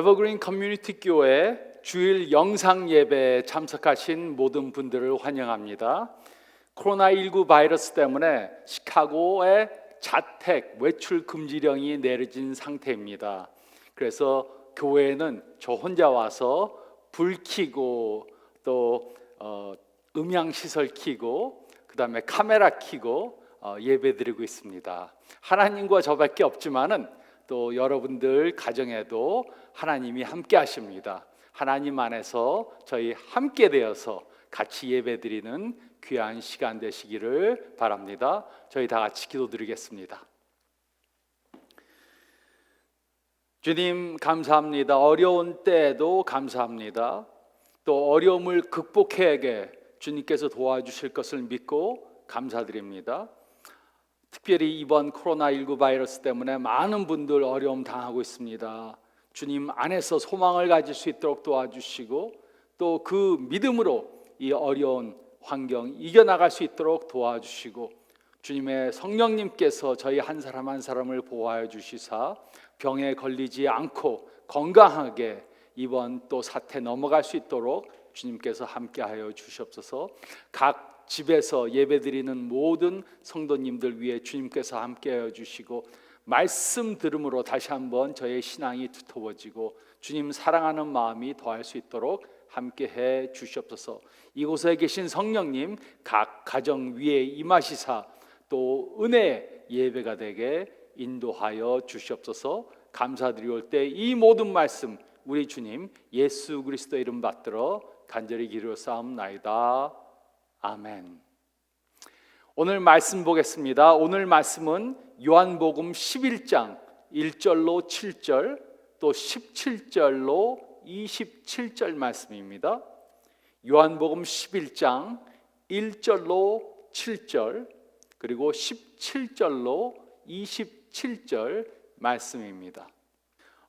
에버그린 커뮤니티 교회 주일 영상 예배에 참석하신 모든 분들을 환영합니다. 코로나19 바이러스 때문에 시카고에 자택 외출 금지령이 내려진 상태입니다. 그래서 교회는 저 혼자 와서 불 켜고 또 음향 시설 켜고 그다음에 카메라 켜고 예배드리고 있습니다. 하나님과 저밖에 없지만은 또 여러분들 가정에도 하나님이 함께 하십니다. 하나님 안에서 저희 함께 되어서 같이 예배드리는 귀한 시간 되시기를 바랍니다. 저희 다 같이 기도드리겠습니다. 주님 감사합니다. 어려운 때에도 감사합니다. 또 어려움을 극복하게 주님께서 도와주실 것을 믿고 감사드립니다. 특별히 이번 코로나19 바이러스 때문에 많은 분들 어려움 당하고 있습니다. 주님 안에서 소망을 가질 수 있도록 도와주시고 또 그 믿음으로 이 어려운 환경 이겨나갈 수 있도록 도와주시고 주님의 성령님께서 저희 한 사람 한 사람을 보호하여 주시사 병에 걸리지 않고 건강하게 이번 또 사태 넘어갈 수 있도록 주님께서 함께하여 주시옵소서. 각 집에서 예배드리는 모든 성도님들 위해 주님께서 함께하여 주시고 말씀 들음으로 다시 한번 저의 신앙이 두터워지고 주님 사랑하는 마음이 더할 수 있도록 함께해 주시옵소서. 이곳에 계신 성령님 각 가정 위에 임하시사 또 은혜의 예배가 되게 인도하여 주시옵소서. 감사드리올 때 이 모든 말씀 우리 주님 예수 그리스도 이름 받들어 간절히 기도사옵나이다. 아멘. 오늘 말씀 보겠습니다. 오늘 말씀은 요한복음 11장 1절로 7절 또 17절로 27절 말씀입니다. 요한복음 11장 1절로 7절 그리고 17절로 27절 말씀입니다.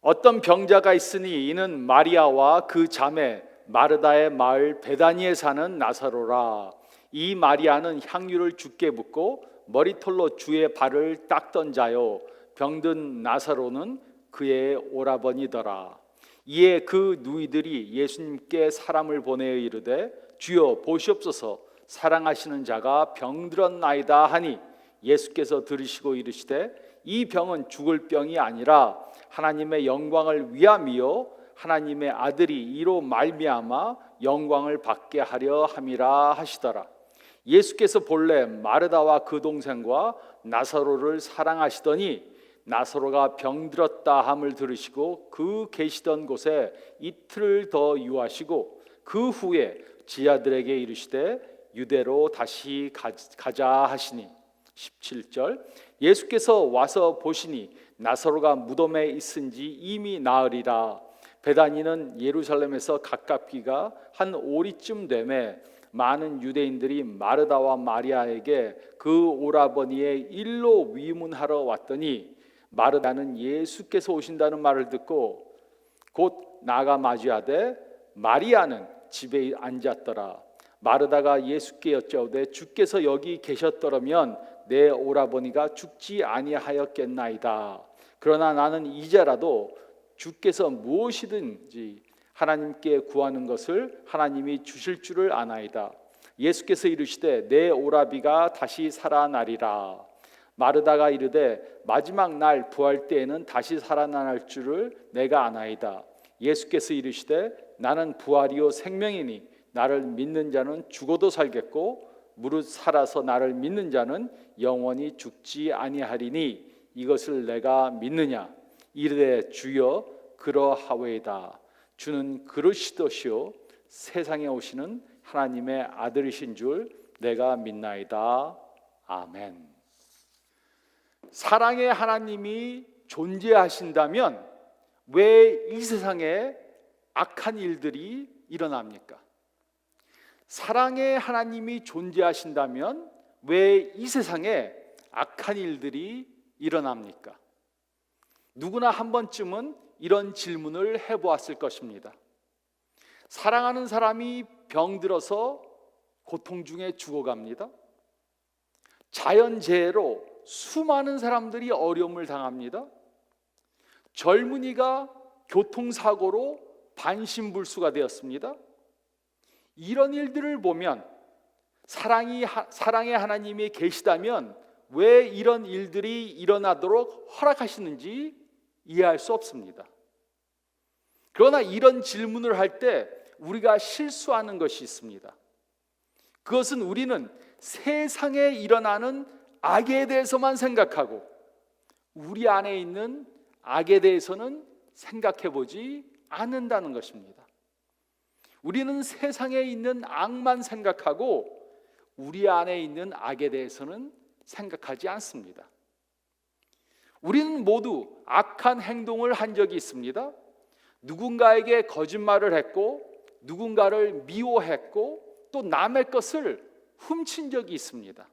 어떤 병자가 있으니 이는 마리아와 그 자매 마르다의 마을 베다니에 사는 나사로라. 이 마리아는 향유를 주께 붓고 머리털로 주의 발을 닦던 자요 병든 나사로는 그의 오라버니더라. 이에 그 누이들이 예수님께 사람을 보내어 이르되 주여 보시옵소서 사랑하시는 자가 병들었나이다 하니 예수께서 들으시고 이르시되 이 병은 죽을 병이 아니라 하나님의 영광을 위함이요 하나님의 아들이 이로 말미암아 영광을 받게 하려 함이라 하시더라. 예수께서 본래 마르다와 그 동생과 나사로를 사랑하시더니 나사로가 병들었다 함을 들으시고 그 계시던 곳에 이틀을 더 유하시고 그 후에 지아들에게 이르시되 유대로 다시 가자 하시니 17절 예수께서 와서 보시니 나사로가 무덤에 있은지 이미 나으리라. 베다니는 예루살렘에서 가깝기가 한 오리쯤 되매 많은 유대인들이 마르다와 마리아에게 그 오라버니의 일로 위문하러 왔더니 마르다는 예수께서 오신다는 말을 듣고 곧 나가 맞이하되 마리아는 집에 앉았더라. 마르다가 예수께 여짜오되 주께서 여기 계셨더라면 내 오라버니가 죽지 아니하였겠나이다. 그러나 나는 이제라도 주께서 무엇이든지 하나님께 구하는 것을 하나님이 주실 줄을 아나이다. 예수께서 이르시되 내 오라비가 다시 살아나리라. 마르다가 이르되 마지막 날 부활 때에는 다시 살아날 줄을 내가 아나이다. 예수께서 이르시되 나는 부활이요 생명이니 나를 믿는 자는 죽어도 살겠고 무릇 살아서 나를 믿는 자는 영원히 죽지 아니하리니 이것을 내가 믿느냐. 이르되 주여 그러하오이다. 주는 그러시듯이요 세상에 오시는 하나님의 아들이신 줄 내가 믿나이다. 아멘. 사랑의 하나님이 존재하신다면 왜 이 세상에 악한 일들이 일어납니까? 사랑의 하나님이 존재하신다면 왜 이 세상에 악한 일들이 일어납니까? 누구나 한 번쯤은 이런 질문을 해보았을 것입니다. 사랑하는 사람이 병들어서 고통 중에 죽어갑니다. 자연재해로 수많은 사람들이 어려움을 당합니다. 젊은이가 교통사고로 반신불수가 되었습니다. 이런 일들을 보면 사랑의 하나님이 계시다면 왜 이런 일들이 일어나도록 허락하시는지 이해할 수 없습니다. 그러나 이런 질문을 할 때 우리가 실수하는 것이 있습니다. 그것은 우리는 세상에 일어나는 악에 대해서만 생각하고 우리 안에 있는 악에 대해서는 생각해 보지 않는다는 것입니다. 우리는 세상에 있는 악만 생각하고 우리 안에 있는 악에 대해서는 생각하지 않습니다. 우리는 모두 악한 행동을 한 적이 있습니다. 누군가에게 거짓말을 했고 누군가를 미워했고 또 남의 것을 훔친 적이 있습니다.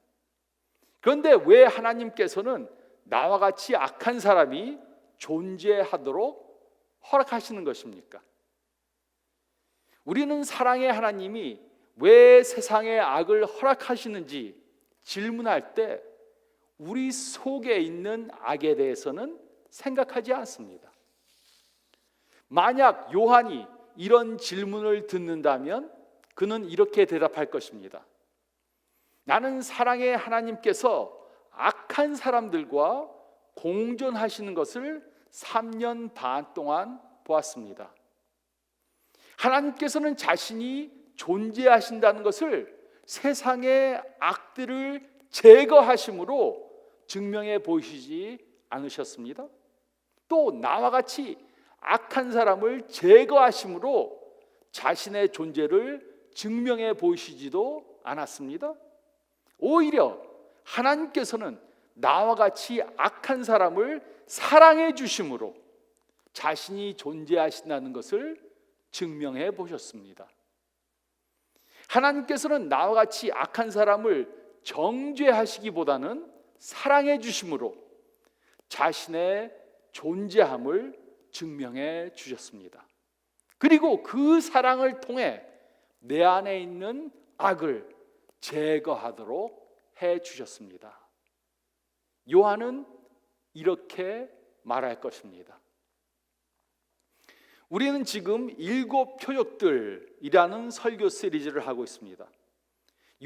그런데 왜 하나님께서는 나와 같이 악한 사람이 존재하도록 허락하시는 것입니까? 우리는 사랑의 하나님이 왜 세상에 악을 허락하시는지 질문할 때 우리 속에 있는 악에 대해서는 생각하지 않습니다. 만약 요한이 이런 질문을 듣는다면 그는 이렇게 대답할 것입니다. 나는 사랑의 하나님께서 악한 사람들과 공존하시는 것을 3년 반 동안 보았습니다. 하나님께서는 자신이 존재하신다는 것을 세상의 악들을 제거하심으로 증명해 보이시지 않으셨습니다. 또 나와 같이 악한 사람을 제거하심으로 자신의 존재를 증명해 보이시지도 않았습니다. 오히려 하나님께서는 나와 같이 악한 사람을 사랑해 주심으로 자신이 존재하신다는 것을 증명해 보셨습니다. 하나님께서는 나와 같이 악한 사람을 정죄하시기보다는 사랑해 주심으로 자신의 존재함을 증명해 주셨습니다. 그리고 그 사랑을 통해 내 안에 있는 악을 제거하도록 해 주셨습니다. 요한은 이렇게 말할 것입니다. 우리는 지금 7 표적들이라는 설교 시리즈를 하고 있습니다.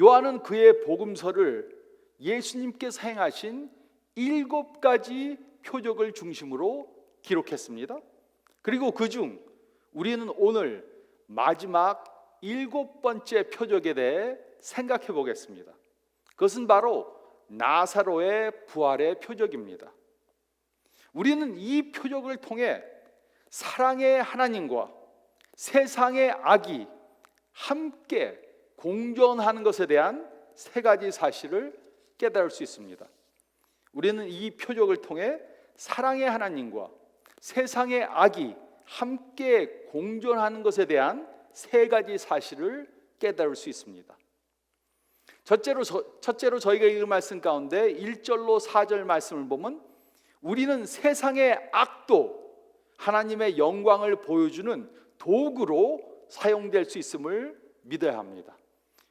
요한은 그의 복음서를 예수님께서 행하신 7가지 표적을 중심으로 기록했습니다. 그리고 그중 우리는 오늘 마지막 7번째 표적에 대해 생각해 보겠습니다. 그것은 바로 나사로의 부활의 표적입니다. 우리는 이 표적을 통해 사랑의 하나님과 세상의 악이 함께 공존하는 것에 대한 3가지 사실을 깨달을 수 있습니다. 우리는 이 표적을 통해 사랑의 하나님과 세상의 악이 함께 공존하는 것에 대한 3가지 사실을 깨달을 수 있습니다. 첫째로 저희가 읽은 말씀 가운데 1절로 4절 말씀을 보면 우리는 세상의 악도 하나님의 영광을 보여주는 도구로 사용될 수 있음을 믿어야 합니다.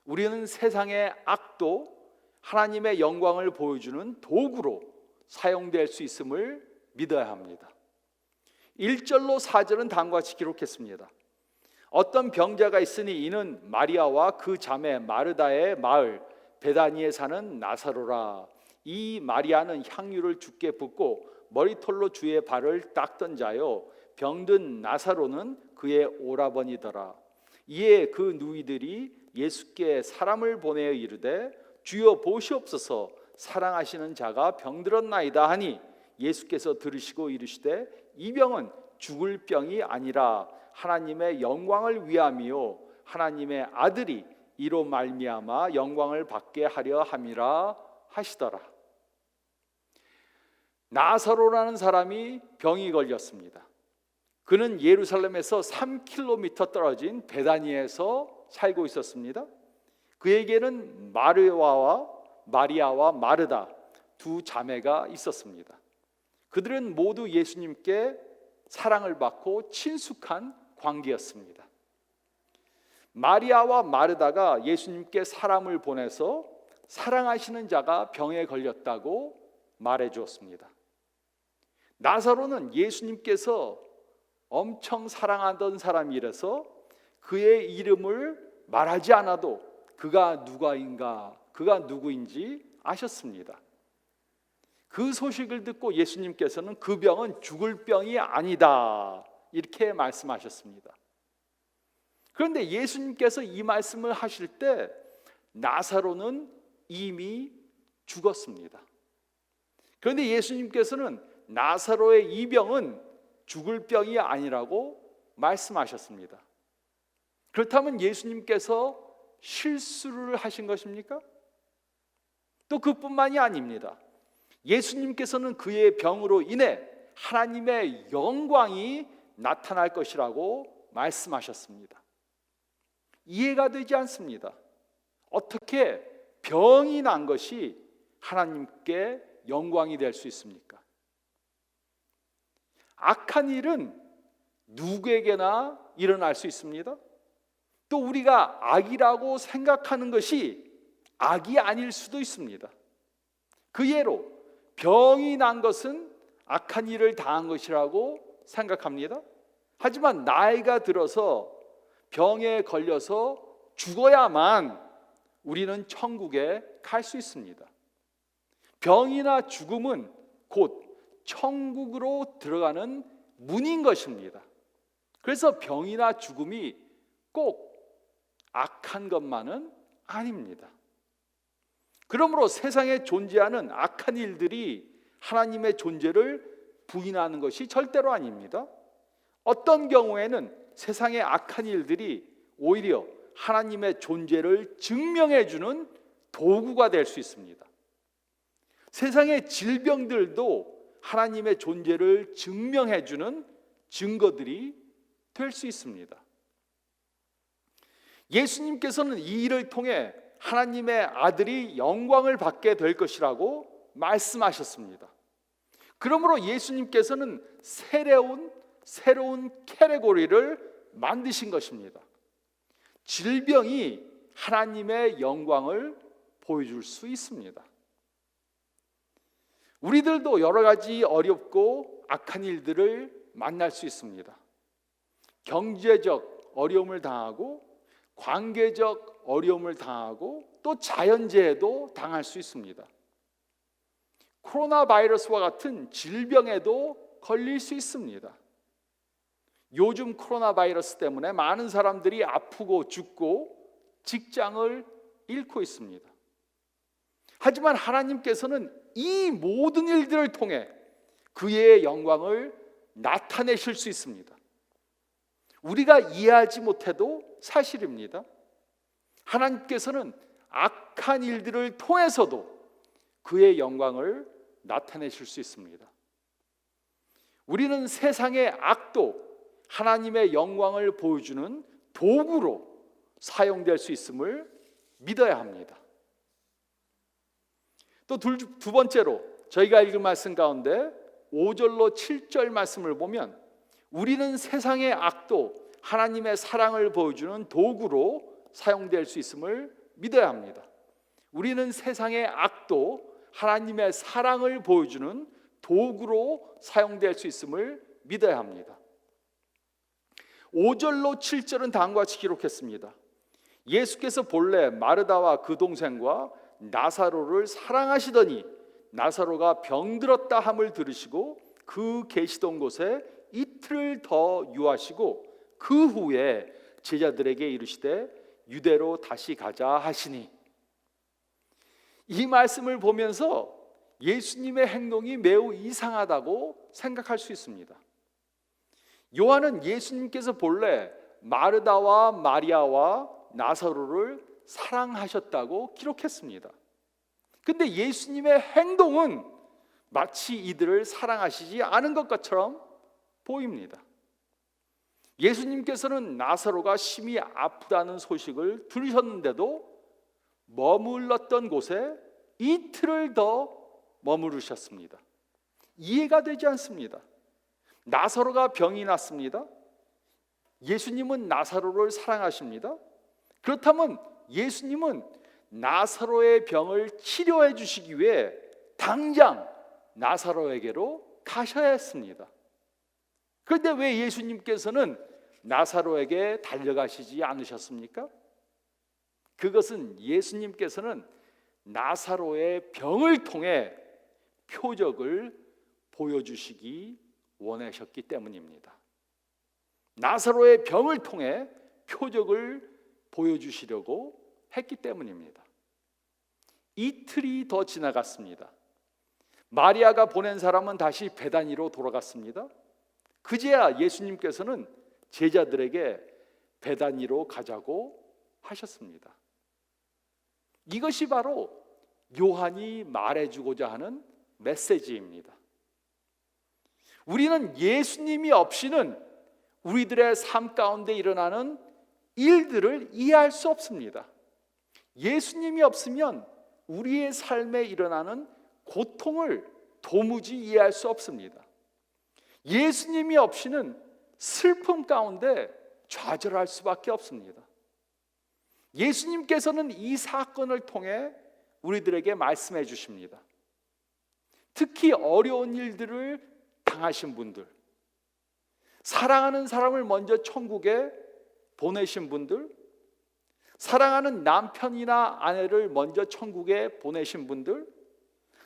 우리는 세상의 악도 하나님의 영광을 보여주는 도구로 사용될 수 있음을 믿어야 합니다. 1절로 4절은 다음과 같이 기록했습니다. 어떤 병자가 있으니 이는 마리아와 그 자매 마르다의 마을 베다니에 사는 나사로라. 이 마리아는 향유를 주께 붓고 머리털로 주의 발을 닦던 자요, 병든 나사로는 그의 오라버니더라. 이에 그 누이들이 예수께 사람을 보내어 이르되 주여 보시옵소서, 사랑하시는 자가 병들었나이다 하니 예수께서 들으시고 이르시되 이 병은 죽을 병이 아니라 하나님의 영광을 위함이요 하나님의 아들이 이로 말미암아 영광을 받게 하려 함이라 하시더라. 나사로라는 사람이 병이 걸렸습니다. 그는 예루살렘에서 3km 떨어진 베다니에서 살고 있었습니다. 그에게는 마리아와 마르다 두 자매가 있었습니다. 그들은 모두 예수님께 사랑을 받고 친숙한 관계였습니다. 마리아와 마르다가 예수님께 사람을 보내서 사랑하시는 자가 병에 걸렸다고 말해 주었습니다. 나사로는 예수님께서 엄청 사랑하던 사람이라서 그의 이름을 말하지 않아도 그가 그가 누구인지 아셨습니다. 그 소식을 듣고 예수님께서는 그 병은 죽을 병이 아니다 이렇게 말씀하셨습니다. 그런데 예수님께서 이 말씀을 하실 때 나사로는 이미 죽었습니다. 그런데 예수님께서는 나사로의 이 병은 죽을 병이 아니라고 말씀하셨습니다. 그렇다면 예수님께서 실수를 하신 것입니까? 또 그뿐만이 아닙니다. 예수님께서는 그의 병으로 인해 하나님의 영광이 나타날 것이라고 말씀하셨습니다. 이해가 되지 않습니다. 어떻게 병이 난 것이 하나님께 영광이 될 수 있습니까? 악한 일은 누구에게나 일어날 수 있습니다. 또 우리가 악이라고 생각하는 것이 악이 아닐 수도 있습니다. 그 예로 병이 난 것은 악한 일을 당한 것이라고 생각합니다. 하지만 나이가 들어서 병에 걸려서 죽어야만 우리는 천국에 갈 수 있습니다. 병이나 죽음은 곧 천국으로 들어가는 문인 것입니다. 그래서 병이나 죽음이 꼭 악한 것만은 아닙니다. 그러므로 세상에 존재하는 악한 일들이 하나님의 존재를 부인하는 것이 절대로 아닙니다. 어떤 경우에는 세상의 악한 일들이 오히려 하나님의 존재를 증명해 주는 도구가 될 수 있습니다. 세상의 질병들도 하나님의 존재를 증명해 주는 증거들이 될 수 있습니다. 예수님께서는 이 일을 통해 하나님의 아들이 영광을 받게 될 것이라고 말씀하셨습니다. 그러므로 예수님께서는 새로운 카테고리를 만드신 것입니다. 질병이 하나님의 영광을 보여줄 수 있습니다. 우리들도 여러 가지 어렵고 악한 일들을 만날 수 있습니다. 경제적 어려움을 당하고 관계적 어려움을 당하고 또 자연재해도 당할 수 있습니다. 코로나 바이러스와 같은 질병에도 걸릴 수 있습니다. 요즘 코로나 바이러스 때문에 많은 사람들이 아프고 죽고 직장을 잃고 있습니다. 하지만 하나님께서는 이 모든 일들을 통해 그의 영광을 나타내실 수 있습니다. 우리가 이해하지 못해도 사실입니다. 하나님께서는 악한 일들을 통해서도 그의 영광을 나타내실 수 있습니다. 우리는 세상의 악도 하나님의 영광을 보여주는 도구로 사용될 수 있음을 믿어야 합니다. 또 두 번째로 저희가 읽은 말씀 가운데 5절로 7절 말씀을 보면 우리는 세상의 악도 하나님의 사랑을 보여주는 도구로 사용될 수 있음을 믿어야 합니다. 우리는 세상의 악도 하나님의 사랑을 보여주는 도구로 사용될 수 있음을 믿어야 합니다. 5절로 7절은 다음과 같이 기록했습니다. 예수께서 본래 마르다와 그 동생과 나사로를 사랑하시더니 나사로가 병들었다 함을 들으시고 그 계시던 곳에 이틀을 더 유하시고 그 후에 제자들에게 이르시되 유대로 다시 가자 하시니, 이 말씀을 보면서 예수님의 행동이 매우 이상하다고 생각할 수 있습니다. 요한은 예수님께서 본래 마르다와 마리아와 나사로를 사랑하셨다고 기록했습니다. 근데 예수님의 행동은 마치 이들을 사랑하시지 않은 것처럼 보입니다. 예수님께서는 나사로가 심히 아프다는 소식을 들으셨는데도 머물렀던 곳에 이틀을 더 머무르셨습니다. 이해가 되지 않습니다. 나사로가 병이 났습니다. 예수님은 나사로를 사랑하십니다. 그렇다면 예수님은 나사로의 병을 치료해 주시기 위해 당장 나사로에게로 가셔야 했습니다. 그런데 왜 예수님께서는 나사로에게 달려가시지 않으셨습니까? 그것은 예수님께서는 나사로의 병을 통해 표적을 보여주시기 원하셨기 때문입니다. 나사로의 병을 통해 표적을 보여주시려고 했기 때문입니다. 이틀이 더 지나갔습니다. 마리아가 보낸 사람은 다시 베다니로 돌아갔습니다. 그제야 예수님께서는 제자들에게 베다니로 가자고 하셨습니다. 이것이 바로 요한이 말해주고자 하는 메시지입니다. 우리는 예수님이 없이는 우리들의 삶 가운데 일어나는 일들을 이해할 수 없습니다. 예수님이 없으면 우리의 삶에 일어나는 고통을 도무지 이해할 수 없습니다. 예수님이 없이는 슬픔 가운데 좌절할 수밖에 없습니다. 예수님께서는 이 사건을 통해 우리들에게 말씀해 주십니다. 특히 어려운 일들을 당하신 분들, 사랑하는 사람을 먼저 천국에 보내신 분들, 사랑하는 남편이나 아내를 먼저 천국에 보내신 분들,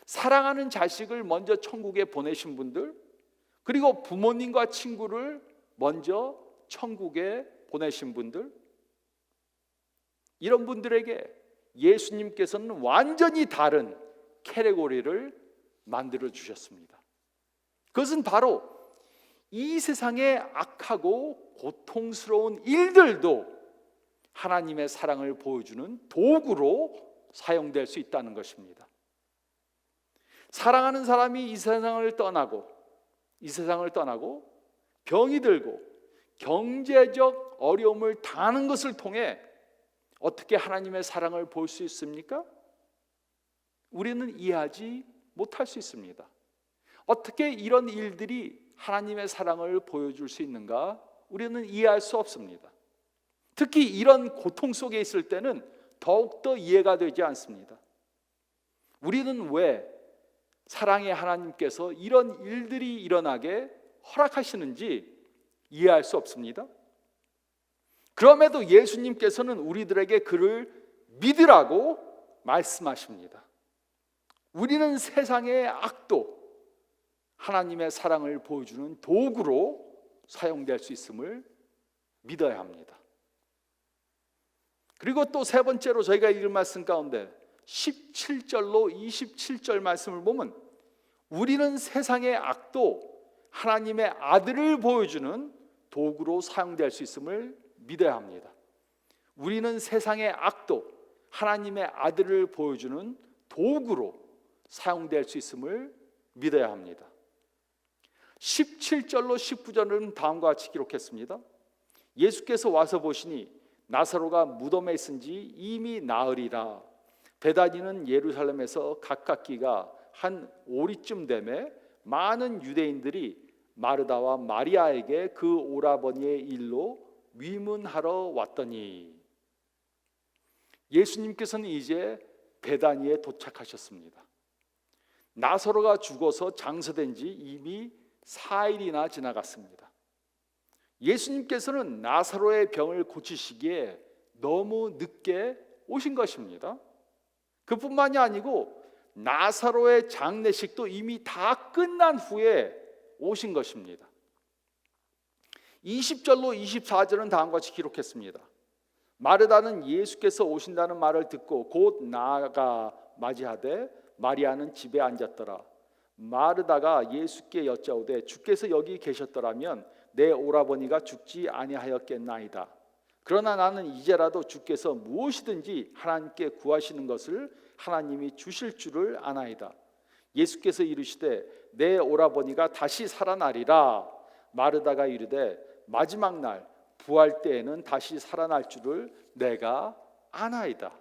사랑하는 자식을 먼저 천국에 보내신 분들, 그리고 부모님과 친구를 먼저 천국에 보내신 분들, 이런 분들에게 예수님께서는 완전히 다른 카테고리를 만들어 주셨습니다. 그것은 바로 이 세상의 악하고 고통스러운 일들도 하나님의 사랑을 보여주는 도구로 사용될 수 있다는 것입니다. 사랑하는 사람이 이 세상을 떠나고 병이 들고 경제적 어려움을 당하는 것을 통해 어떻게 하나님의 사랑을 볼 수 있습니까? 우리는 이해하지 못할 수 있습니다. 어떻게 이런 일들이 하나님의 사랑을 보여줄 수 있는가? 우리는 이해할 수 없습니다. 특히 이런 고통 속에 있을 때는 더욱더 이해가 되지 않습니다. 우리는 왜 사랑의 하나님께서 이런 일들이 일어나게 허락하시는지 이해할 수 없습니다. 그럼에도 예수님께서는 우리들에게 그를 믿으라고 말씀하십니다. 우리는 세상의 악도 하나님의 사랑을 보여주는 도구로 사용될 수 있음을 믿어야 합니다. 그리고 또 세 번째로 저희가 읽은 말씀 가운데 17절로 27절 말씀을 보면 우리는 세상의 악도 하나님의 아들을 보여주는 도구로 사용될 수 있음을 믿어야 합니다. 우리는 세상의 악도 하나님의 아들을 보여주는 도구로 사용될 수 있음을 믿어야 합니다. 17절로 19절은 다음과 같이 기록했습니다. 예수께서 와서 보시니 나사로가 무덤에 있은지 이미 나으리라. 베다니는 예루살렘에서 가깝기가 한 오리쯤 되매 많은 유대인들이 마르다와 마리아에게 그 오라버니의 일로 위문하러 왔더니, 예수님께서는 이제 베다니에 도착하셨습니다. 나사로가 죽어서 장사된 지 이미 4일이나 지나갔습니다. 예수님께서는 나사로의 병을 고치시기에 너무 늦게 오신 것입니다. 그뿐만이 아니고 나사로의 장례식도 이미 다 끝난 후에 오신 것입니다. 20절로 24절은 다음과 같이 기록했습니다. 마르다는 예수께서 오신다는 말을 듣고 곧 나아가 맞이하되 마리아는 집에 앉았더라. 마르다가 예수께 여짜오되 주께서 여기 계셨더라면 내 오라버니가 죽지 아니하였겠나이다. 그러나 나는 이제라도 주께서 무엇이든지 하나님께 구하시는 것을 하나님이 주실 줄을 아나이다. 예수께서 이르시되 내 오라버니가 다시 살아나리라. 마르다가 이르되 마지막 날 부활 때에는 다시 살아날 줄을 내가 아나이다.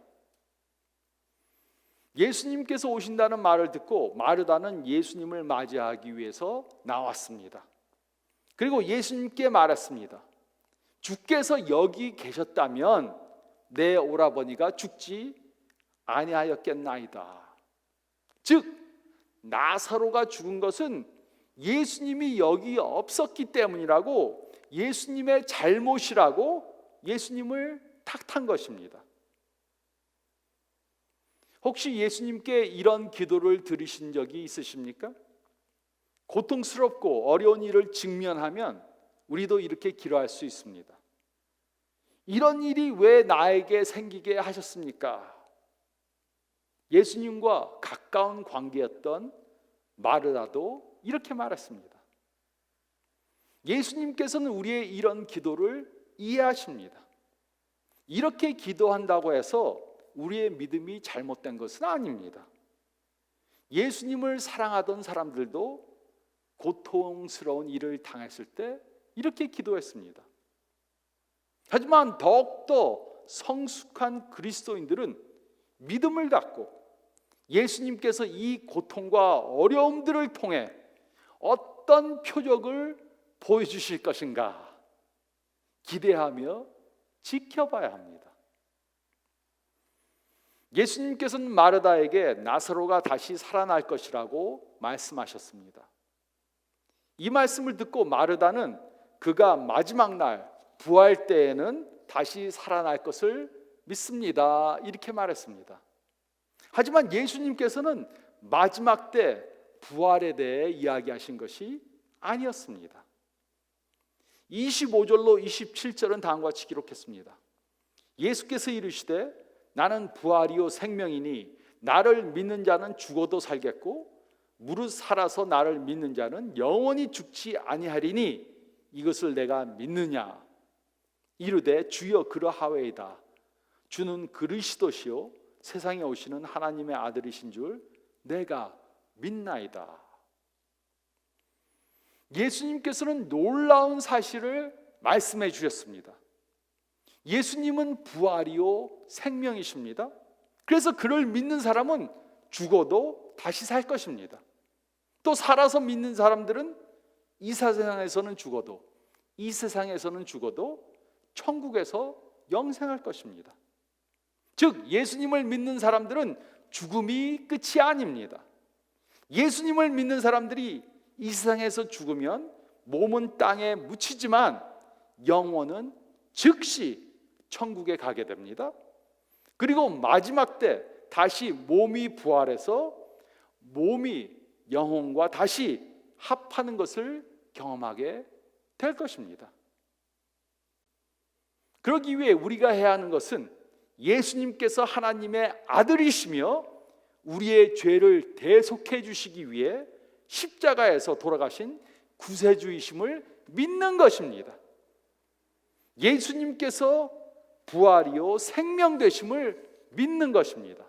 예수님께서 오신다는 말을 듣고 마르다는 예수님을 맞이하기 위해서 나왔습니다. 그리고 예수님께 말했습니다. 주께서 여기 계셨다면 내 오라버니가 죽지 아니하였겠나이다. 즉 나사로가 죽은 것은 예수님이 여기 없었기 때문이라고, 예수님의 잘못이라고 예수님을 탓한 것입니다. 혹시 예수님께 이런 기도를 들으신 적이 있으십니까? 고통스럽고 어려운 일을 직면하면 우리도 이렇게 기도할 수 있습니다. 이런 일이 왜 나에게 생기게 하셨습니까? 예수님과 가까운 관계였던 마르다도 이렇게 말했습니다. 예수님께서는 우리의 이런 기도를 이해하십니다. 이렇게 기도한다고 해서 우리의 믿음이 잘못된 것은 아닙니다. 예수님을 사랑하던 사람들도 고통스러운 일을 당했을 때 이렇게 기도했습니다. 하지만 더욱더 성숙한 그리스도인들은 믿음을 갖고 예수님께서 이 고통과 어려움들을 통해 어떤 표적을 보여주실 것인가 기대하며 지켜봐야 합니다. 예수님께서는 마르다에게 나사로가 다시 살아날 것이라고 말씀하셨습니다. 이 말씀을 듣고 마르다는 그가 마지막 날 부활 때에는 다시 살아날 것을 믿습니다, 이렇게 말했습니다. 하지만 예수님께서는 마지막 때 부활에 대해 이야기하신 것이 아니었습니다. 25절로 27절은 다음과 같이 기록했습니다. 예수께서 이르시되 나는 부활이요 생명이니 나를 믿는 자는 죽어도 살겠고 무릇 살아서 나를 믿는 자는 영원히 죽지 아니하리니 이것을 내가 믿느냐. 이르되 주여 그러하외이다. 주는 그리스도시요 세상에 오시는 하나님의 아들이신 줄 내가 믿나이다. 예수님께서는 놀라운 사실을 말씀해 주셨습니다. 예수님은 부활이요 생명이십니다. 그래서 그를 믿는 사람은 죽어도 다시 살 것입니다. 또 살아서 믿는 사람들은 이 세상에서는 죽어도 천국에서 영생할 것입니다. 즉 예수님을 믿는 사람들은 죽음이 끝이 아닙니다. 예수님을 믿는 사람들이 이 세상에서 죽으면 몸은 땅에 묻히지만 영혼은 즉시 천국에 가게 됩니다. 그리고 마지막 때 다시 몸이 부활해서 몸이 영혼과 다시 합하는 것을 경험하게 될 것입니다. 그러기 위해 우리가 해야 하는 것은 예수님께서 하나님의 아들이시며 우리의 죄를 대속해 주시기 위해 십자가에서 돌아가신 구세주이심을 믿는 것입니다. 예수님께서 부활이요 생명 되심을 믿는 것입니다.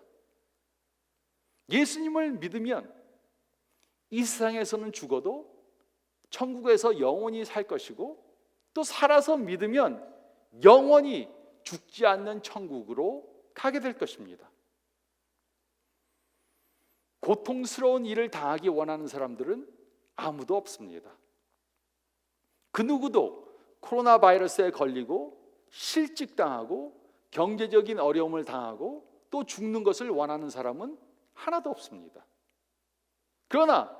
예수님을 믿으면 이 세상에서는 죽어도 천국에서 영원히 살 것이고 또 살아서 믿으면 영원히 죽지 않는 천국으로 가게 될 것입니다. 고통스러운 일을 당하기 원하는 사람들은 아무도 없습니다. 그 누구도 코로나 바이러스에 걸리고 실직당하고 경제적인 어려움을 당하고 또 죽는 것을 원하는 사람은 하나도 없습니다. 그러나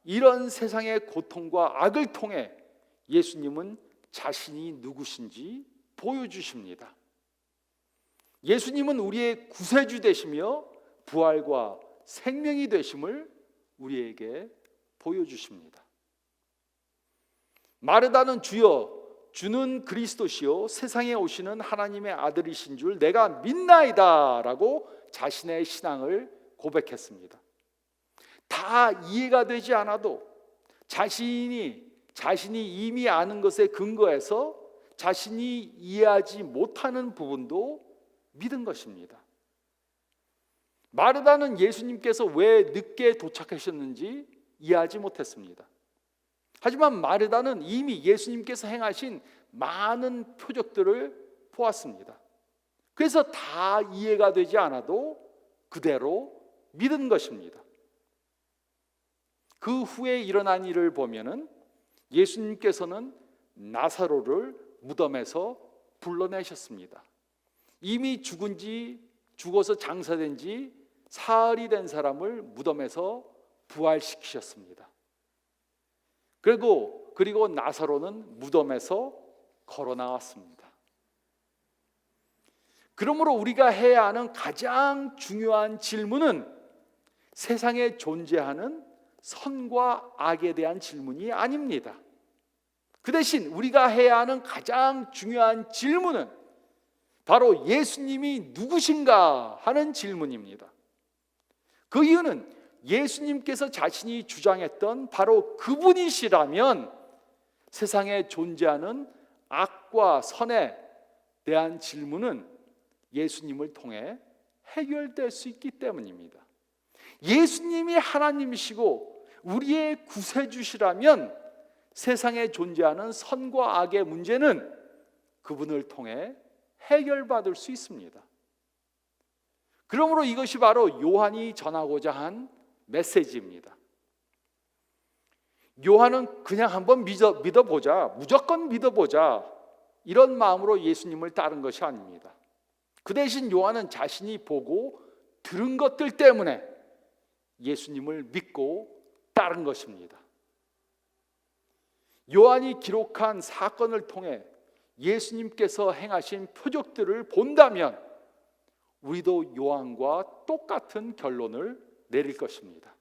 이런 세상의 고통과 악을 통해 예수님은 자신이 누구신지 보여주십니다. 예수님은 우리의 구세주 되시며 부활과 생명이 되심을 우리에게 보여주십니다. 마르다는 주여 주는 그리스도시요 세상에 오시는 하나님의 아들이신 줄 내가 믿나이다 라고 자신의 신앙을 고백했습니다. 다 이해가 되지 않아도 자신이 이미 아는 것에 근거해서 자신이 이해하지 못하는 부분도 믿은 것입니다. 마르다는 예수님께서 왜 늦게 도착하셨는지 이해하지 못했습니다. 하지만 마르다는 이미 예수님께서 행하신 많은 표적들을 보았습니다. 그래서 다 이해가 되지 않아도 그대로 믿은 것입니다. 그 후에 일어난 일을 보면은 예수님께서는 나사로를 무덤에서 불러내셨습니다. 이미 죽어서 장사된 지 사흘이 된 사람을 무덤에서 부활시키셨습니다. 그리고 나사로는 무덤에서 걸어 나왔습니다. 그러므로 우리가 해야 하는 가장 중요한 질문은 세상에 존재하는 선과 악에 대한 질문이 아닙니다. 그 대신 우리가 해야 하는 가장 중요한 질문은 바로 예수님이 누구신가 하는 질문입니다. 그 이유는 예수님께서 자신이 주장했던 바로 그분이시라면 세상에 존재하는 악과 선에 대한 질문은 예수님을 통해 해결될 수 있기 때문입니다. 예수님이 하나님이시고 우리의 구세주시라면 세상에 존재하는 선과 악의 문제는 그분을 통해 해결받을 수 있습니다. 그러므로 이것이 바로 요한이 전하고자 한 메시지입니다. 요한은 그냥 한번 믿어보자, 무조건 믿어보자, 이런 마음으로 예수님을 따른 것이 아닙니다. 그 대신 요한은 자신이 보고 들은 것들 때문에 예수님을 믿고 따른 것입니다. 요한이 기록한 사건을 통해 예수님께서 행하신 표적들을 본다면 우리도 요한과 똑같은 결론을 내릴 것입니다.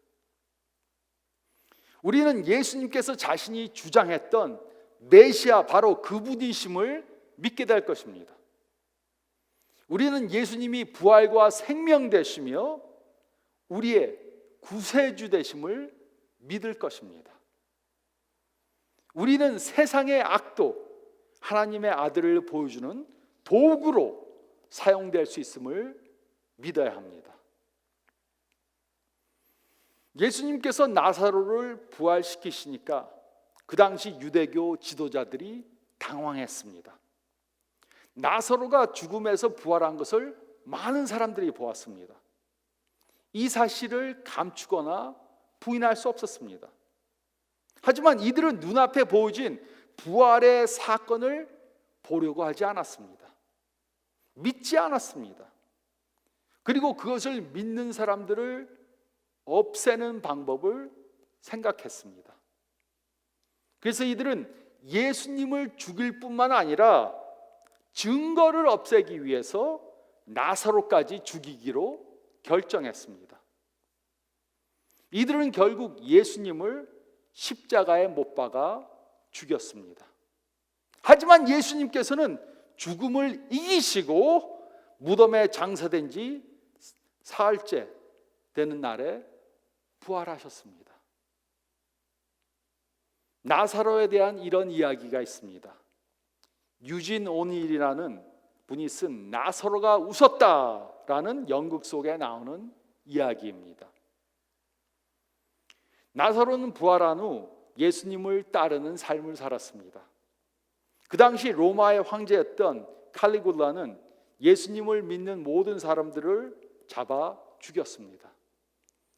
우리는 예수님께서 자신이 주장했던 메시아, 바로 그분이심을 믿게 될 것입니다. 우리는 예수님이 부활과 생명 되시며 우리의 구세주 되심을 믿을 것입니다. 우리는 세상의 악도 하나님의 아들을 보여주는 도구로 사용될 수 있음을 믿어야 합니다. 예수님께서 나사로를 부활시키시니까 그 당시 유대교 지도자들이 당황했습니다. 나사로가 죽음에서 부활한 것을 많은 사람들이 보았습니다. 이 사실을 감추거나 부인할 수 없었습니다. 하지만 이들은 눈앞에 보여진 부활의 사건을 보려고 하지 않았습니다. 믿지 않았습니다. 그리고 그것을 믿는 사람들을 없애는 방법을 생각했습니다. 그래서 이들은 예수님을 죽일 뿐만 아니라 증거를 없애기 위해서 나사로까지 죽이기로 결정했습니다. 이들은 결국 예수님을 십자가에 못 박아 죽였습니다. 하지만 예수님께서는 죽음을 이기시고 무덤에 장사된 지 사흘째 되는 날에 부활하셨습니다. 나사로에 대한 이런 이야기가 있습니다. 유진 오닐이라는 분이 쓴 나사로가 웃었다라는 연극 속에 나오는 이야기입니다. 나사로는 부활한 후 예수님을 따르는 삶을 살았습니다. 그 당시 로마의 황제였던 칼리굴라는 예수님을 믿는 모든 사람들을 잡아 죽였습니다.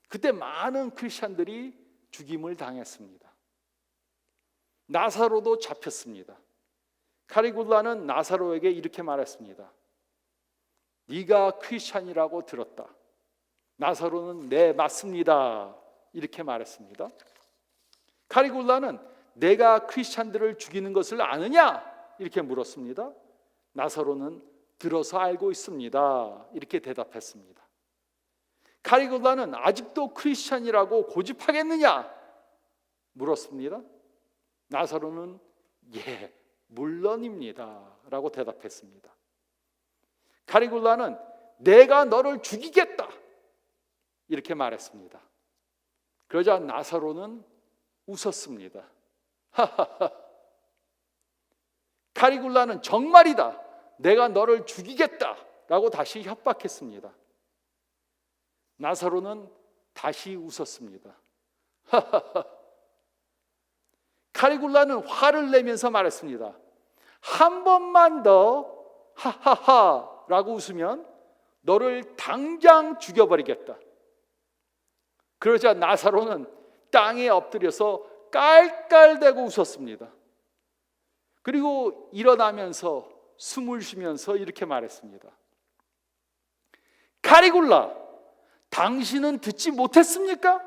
그때 많은 크리스천들이 죽임을 당했습니다. 나사로도 잡혔습니다. 칼리굴라는 나사로에게 이렇게 말했습니다. 네가 크리스천이라고 들었다. 나사로는 네, 맞습니다. 이렇게 말했습니다. 칼리굴라는 내가 크리스천들을 죽이는 것을 아느냐? 이렇게 물었습니다. 나사로는 들어서 알고 있습니다. 이렇게 대답했습니다. 칼리굴라는 아직도 크리스천이라고 고집하겠느냐? 물었습니다. 나사로는 예, 물론입니다. 라고 대답했습니다. 칼리굴라는 내가 너를 죽이겠다. 이렇게 말했습니다. 그러자 나사로는 웃었습니다. 칼리굴라는 정말이다. 내가 너를 죽이겠다. 라고 다시 협박했습니다. 나사로는 다시 웃었습니다. 칼리굴라는 화를 내면서 말했습니다. 한 번만 더 하하하 라고 웃으면 너를 당장 죽여버리겠다. 그러자 나사로는 땅에 엎드려서 깔깔대고 웃었습니다. 그리고 일어나면서 숨을 쉬면서 이렇게 말했습니다. 칼리굴라, 당신은 듣지 못했습니까?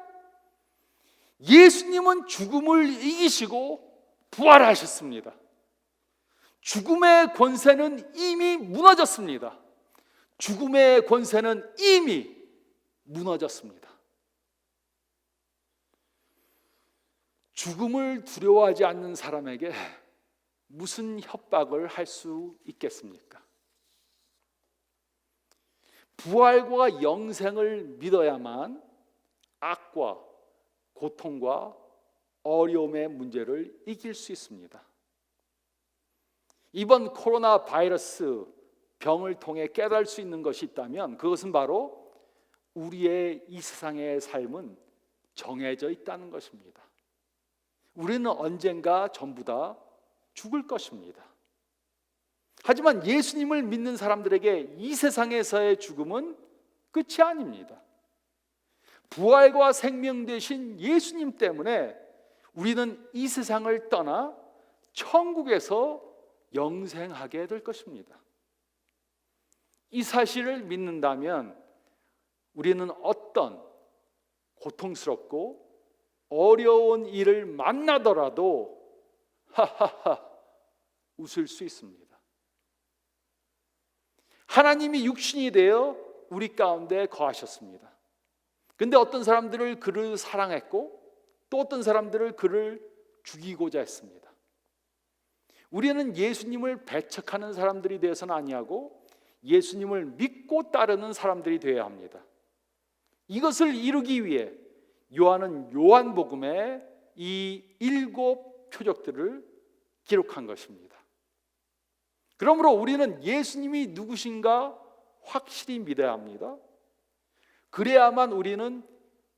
예수님은 죽음을 이기시고 부활하셨습니다. 죽음의 권세는 이미 무너졌습니다. 죽음의 권세는 이미 무너졌습니다. 죽음을 두려워하지 않는 사람에게 무슨 협박을 할 수 있겠습니까? 부활과 영생을 믿어야만 악과 고통과 어려움의 문제를 이길 수 있습니다. 이번 코로나 바이러스 병을 통해 깨달을 수 있는 것이 있다면 그것은 바로 우리의 이 세상의 삶은 정해져 있다는 것입니다. 우리는 언젠가 전부 다 죽을 것입니다. 하지만 예수님을 믿는 사람들에게 이 세상에서의 죽음은 끝이 아닙니다. 부활과 생명 되신 예수님 때문에 우리는 이 세상을 떠나 천국에서 영생하게 될 것입니다. 이 사실을 믿는다면 우리는 어떤 고통스럽고 어려운 일을 만나더라도 하하하 웃을 수 있습니다. 하나님이 육신이 되어 우리 가운데 거하셨습니다. 근데 어떤 사람들을 그를 사랑했고 또 어떤 사람들을 그를 죽이고자 했습니다. 우리는 예수님을 배척하는 사람들이 되어서는 아니하고 예수님을 믿고 따르는 사람들이 되어야 합니다. 이것을 이루기 위해 요한은 요한복음에 이 7 표적들을 기록한 것입니다. 그러므로 우리는 예수님이 누구신가 확실히 믿어야 합니다. 그래야만 우리는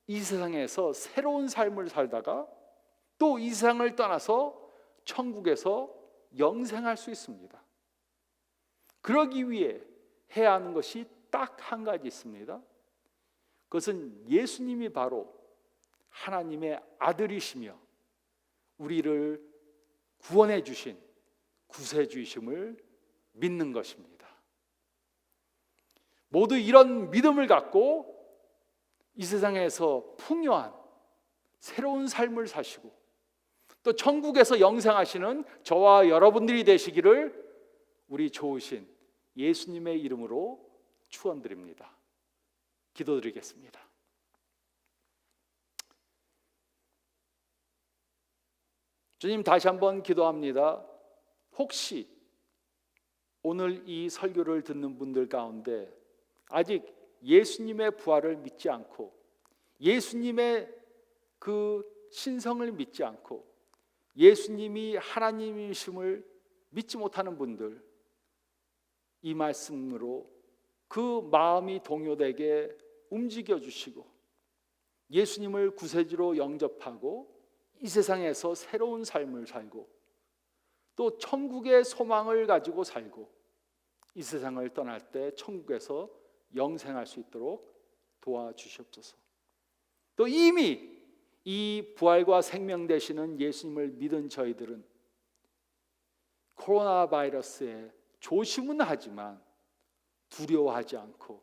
이 세상에서 새로운 삶을 살다가 또 이 세상을 떠나서 천국에서 영생할 수 있습니다. 그러기 위해 해야 하는 것이 딱 한 가지 있습니다. 그것은 예수님이 바로 하나님의 아들이시며 우리를 구원해 주신 구세주이심을 믿는 것입니다. 모두 이런 믿음을 갖고 이 세상에서 풍요한 새로운 삶을 사시고 또 천국에서 영생하시는 저와 여러분들이 되시기를 우리 좋으신 예수님의 이름으로 축원드립니다. 기도드리겠습니다. 주님, 다시 한번 기도합니다. 혹시 오늘 이 설교를 듣는 분들 가운데 아직 예수님의 부활을 믿지 않고 예수님의 그 신성을 믿지 않고 예수님이 하나님이심을 믿지 못하는 분들, 이 말씀으로 그 마음이 동요되게 움직여 주시고 예수님을 구세주로 영접하고 이 세상에서 새로운 삶을 살고 또 천국의 소망을 가지고 살고 이 세상을 떠날 때 천국에서 영생할 수 있도록 도와주시옵소서. 또 이미 이 부활과 생명 되시는 예수님을 믿은 저희들은 코로나 바이러스에 조심은 하지만 두려워하지 않고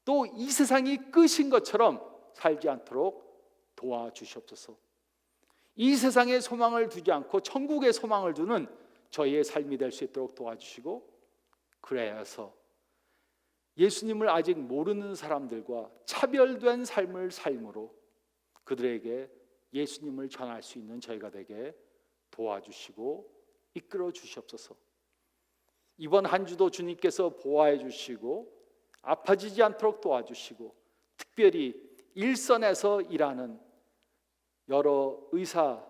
또 이 세상이 끝인 것처럼 살지 않도록 도와주시옵소서. 이 세상에 소망을 두지 않고 천국에 소망을 두는 저희의 삶이 될 수 있도록 도와주시고, 그래서 예수님을 아직 모르는 사람들과 차별된 삶을 삶으로 그들에게 예수님을 전할 수 있는 저희가 되게 도와주시고 이끌어 주시옵소서. 이번 한 주도 주님께서 보호해 주시고 아파지지 않도록 도와주시고, 특별히 일선에서 일하는 여러 의사,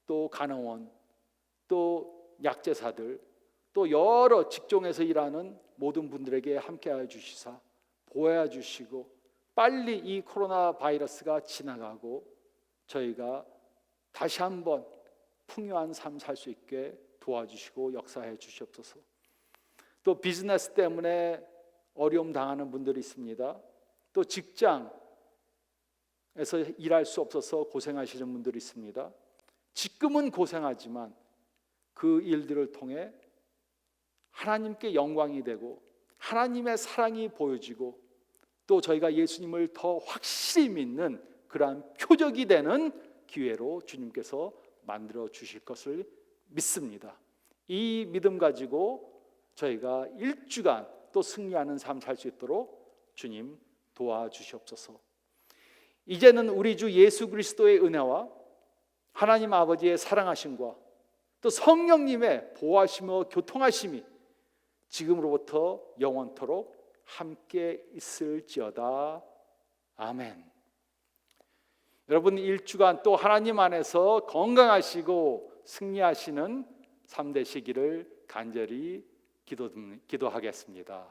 또 간호원, 또 약제사들, 또 여러 직종에서 일하는 모든 분들에게 함께하여 주시사 보호해 주시고, 빨리 이 코로나 바이러스가 지나가고 저희가 다시 한번 풍요한 삶 살 수 있게 도와주시고 역사해 주시옵소서. 또 비즈니스 때문에 어려움 당하는 분들이 있습니다. 또 직장에서 일할 수 없어서 고생하시는 분들이 있습니다. 지금은 고생하지만 그 일들을 통해 하나님께 영광이 되고 하나님의 사랑이 보여지고 또 저희가 예수님을 더 확실히 믿는 그러한 표적이 되는 기회로 주님께서 만들어 주실 것을 믿습니다. 이 믿음 가지고 저희가 1주간 또 승리하는 삶 살 수 있도록 주님 도와주시옵소서. 이제는 우리 주 예수 그리스도의 은혜와 하나님 아버지의 사랑하심과 또 성령님의 보호하심과 교통하심이 지금으로부터 영원토록 함께 있을지어다. 아멘. 여러분 1주간 또 하나님 안에서 건강하시고 승리하시는 삶 되시기를 간절히 기도하겠습니다.